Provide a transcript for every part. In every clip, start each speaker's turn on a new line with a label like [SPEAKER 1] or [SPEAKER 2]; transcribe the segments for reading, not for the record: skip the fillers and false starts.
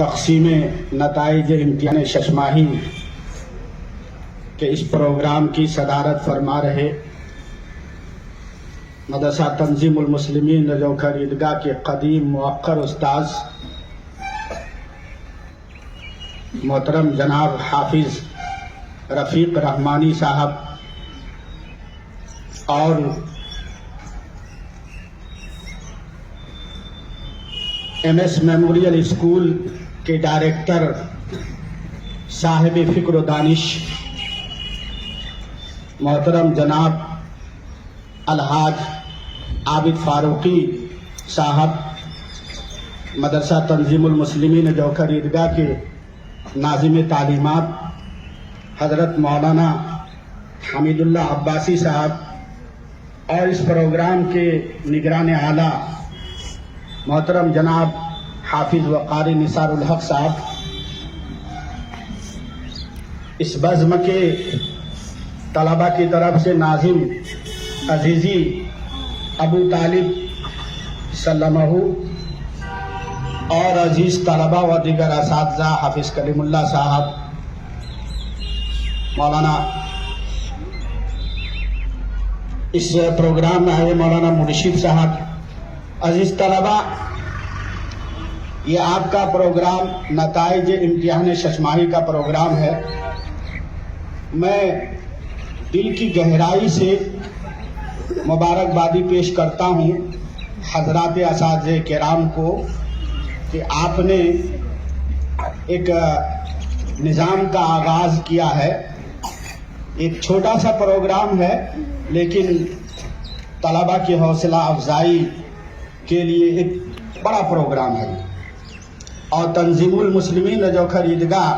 [SPEAKER 1] تقسیم نتائج امتحان ششماہی کے اس پروگرام کی صدارت فرما رہے مدرسہ تنظیم المسلمین رجوکھر عیدگاہ کے قدیم موقر استاذ محترم جناب حافظ رفیق رحمانی صاحب اور ایم ایس میموریل اسکول کے ڈائریکٹر صاحب فکر و دانش محترم جناب الحاج عابد فاروقی صاحب، مدرسہ تنظیم المسلمین جوکھر عیدگاہ کے ناظم تعلیمات حضرت مولانا حمید اللہ عباسی صاحب اور اس پروگرام کے نگران اعلیٰ محترم جناب حافظ و قاری نثار الحق صاحب، اس بزم کے طلبہ کی طرف سے ناظم عزیزی ابو طالب سلمہ اور عزیز طلبہ و دیگر اساتذہ حافظ کلیم اللہ صاحب، مولانا اس پروگرام میں آئے مولانا مرشد صاحب، عزیز طلبہ، یہ آپ کا پروگرام نتائج امتحان ششماہی کا پروگرام ہے۔ میں دل کی گہرائی سے مبارکبادی پیش کرتا ہوں حضرات اساتذہ کرام کو کہ آپ نے ایک نظام کا آغاز کیا ہے۔ ایک چھوٹا سا پروگرام ہے لیکن طلبہ کی حوصلہ افزائی کے لیے ایک بڑا پروگرام ہے اور تنظیم المسلمین رجوکھر عیدگاہ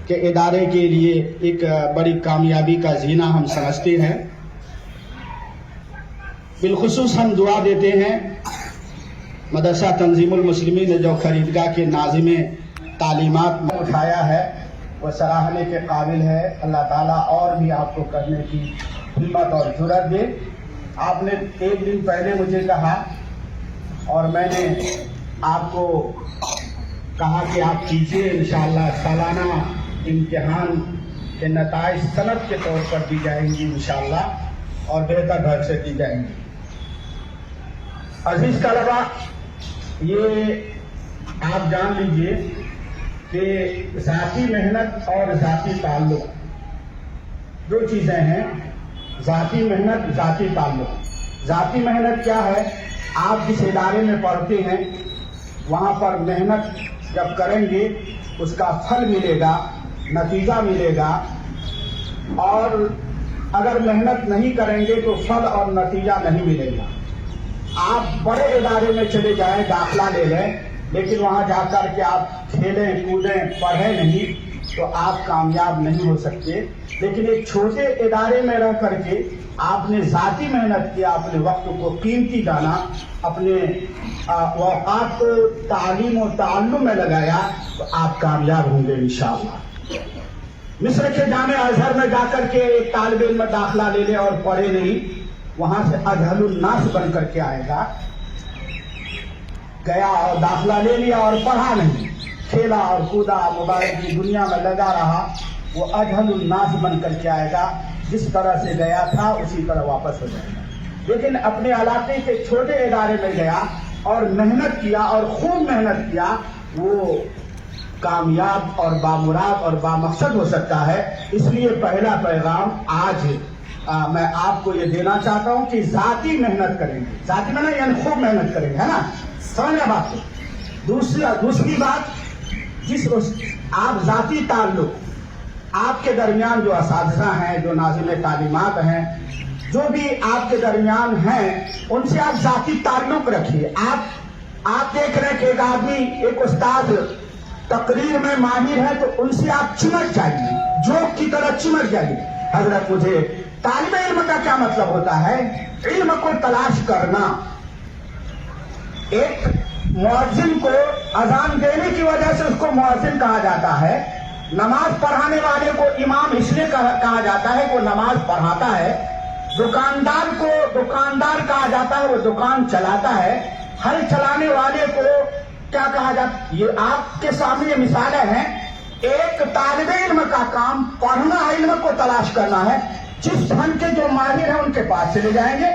[SPEAKER 1] کے ادارے کے لیے ایک بڑی کامیابی کا زینہ ہم سمجھتے ہیں۔ بالخصوص ہم دعا دیتے ہیں مدرسہ تنظیم المسلمین رجوکھر عیدگاہ کے ناظم تعلیمات میں اٹھایا ہے، وہ سراہنے کے قابل ہے۔ اللہ تعالیٰ اور بھی آپ کو کرنے کی ہمت اور جرأت دے۔ آپ نے ایک دن پہلے مجھے کہا اور میں نے آپ کو کہا کہ آپ کیجئے، انشاءاللہ سالانہ امتحان کے نتائج سند کے طور پر دی جائیں گی انشاءاللہ، اور بہتر ڈھنگ سے دی جائیں گی۔ عزیز طلبہ، یہ آپ جان لیجئے کہ ذاتی محنت اور ذاتی تعلق دو چیزیں ہیں۔ ذاتی محنت، ذاتی تعلق۔ ذاتی محنت کیا ہے؟ آپ جس ادارے میں پڑھتے ہیں وہاں پر محنت جب کریں گے اس کا پھل ملے گا، نتیجہ ملے گا، اور اگر محنت نہیں کریں گے تو پھل اور نتیجہ نہیں ملے گا۔ آپ بڑے ادارے میں چلے جائیں، داخلہ لے لیں، لیکن وہاں جا کر کے آپ کھیلیں کودیں پڑھیں نہیں تو آپ کامیاب نہیں ہو سکتے۔ لیکن ایک چھوٹے ادارے میں رہ کر کے آپ نے ذاتی محنت کیا، اپنے وقت کو قیمتی جانا، اپنے اوقات کو تعلیم و تعلم میں لگایا تو آپ کامیاب ہوں گے انشاءاللہ۔ مصر کے جامع ازہر میں جا کر کے ایک طالب علم داخلہ لے لے اور پڑھے نہیں، وہاں سے اجہل الناس بن کر کے آئے گا۔ گیا اور داخلہ لے لیا اور پڑھا نہیں، کھیلا اور کودا، موبائل کی دنیا میں لگا رہا، وہ اجہل الناس بن کر کے آئے گا۔ جس طرح سے گیا تھا اسی طرح واپس ہو جائے گا۔ لیکن اپنے علاقے کے چھوٹے ادارے میں گیا اور محنت کیا اور خوب محنت کیا، وہ کامیاب اور بامراد اور بامقصد ہو سکتا ہے۔ اس لیے پہلا پیغام آج میں آپ کو یہ دینا چاہتا ہوں کہ ذاتی محنت کریں گے۔ ذاتی محنت یعنی خوب محنت کریں گے، ہے نا؟ سمجھا بات کو؟ دوسری بات، آپ ذاتی تعلق، آپ کے درمیان جو اساتذہ ہیں، جو ناظم تعلیمات ہیں، جو بھی آپ کے درمیان ہیں، ان سے آپ ذاتی تعلق رکھیے۔ آپ دیکھ رہے ہیں کہ ایک آدمی، ایک استاد تقریر میں ماہر ہے تو ان سے آپ چمٹ جائیے، جوک کی طرح چمٹ جائیے۔ حضرت مجھے طالب علم کا کیا مطلب ہوتا ہے؟ علم کو تلاش کرنا۔ ایک مؤذن کو اذان دینے کی وجہ سے اس کو مؤذن کہا جاتا ہے، نماز پڑھانے والے کو امام اس لیے کہا جاتا ہے کہ وہ نماز پڑھاتا ہے، دکاندار کو دکاندار کہا جاتا ہے، وہ دکان چلاتا ہے، ہل چلانے والے کو کیا کہا جاتا؟ یہ آپ کے سامنے یہ مثالیں ہیں. ایک طالب علم کا کام پڑھنا، علم کو تلاش کرنا ہے. جس فن کے جو ماہر ہیں ان کے پاس چلے جائیں گے.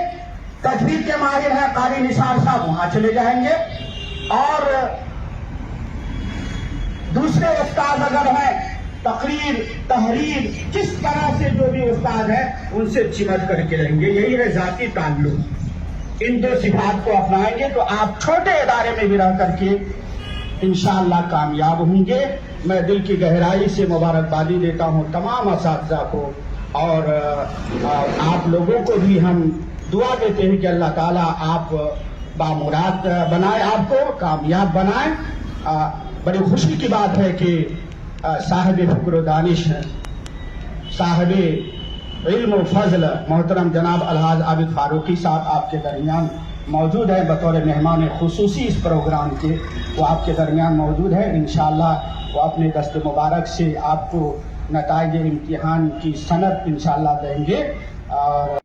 [SPEAKER 1] تجوید کے ماہر ہیں قاری نثار صاحب، وہاں چلے جائیں گے. اور دوسرے استاد اگر ہیں تقریر، تحریر، جس طرح سے جو بھی استاد ہیں ان سے چمٹ کر کے رہیں گے. یہی ہے ذاتی تعلق. ان دو صفات کو اپنائیں گے تو آپ چھوٹے ادارے میں بھی رہ کر کے انشاءاللہ کامیاب ہوں گے. میں دل کی گہرائی سے مبارکبادی دیتا ہوں تمام اساتذہ کو، اور آپ لوگوں کو بھی ہم دعا دیتے ہیں کہ اللہ تعالیٰ آپ بامراد بنائے، آپ کو کامیاب بنائے. بڑی خوشی کی بات ہے کہ صاحب فکر و دانش، صاحب علم و فضل محترم جناب الحاج عابد فاروقی صاحب آپ کے درمیان موجود ہیں بطور مہمان خصوصی اس پروگرام کے. وہ آپ کے درمیان موجود ہے. انشاءاللہ وہ اپنے دست مبارک سے آپ کو نتائج امتحان کی سند انشاءاللہ دیں گے. اور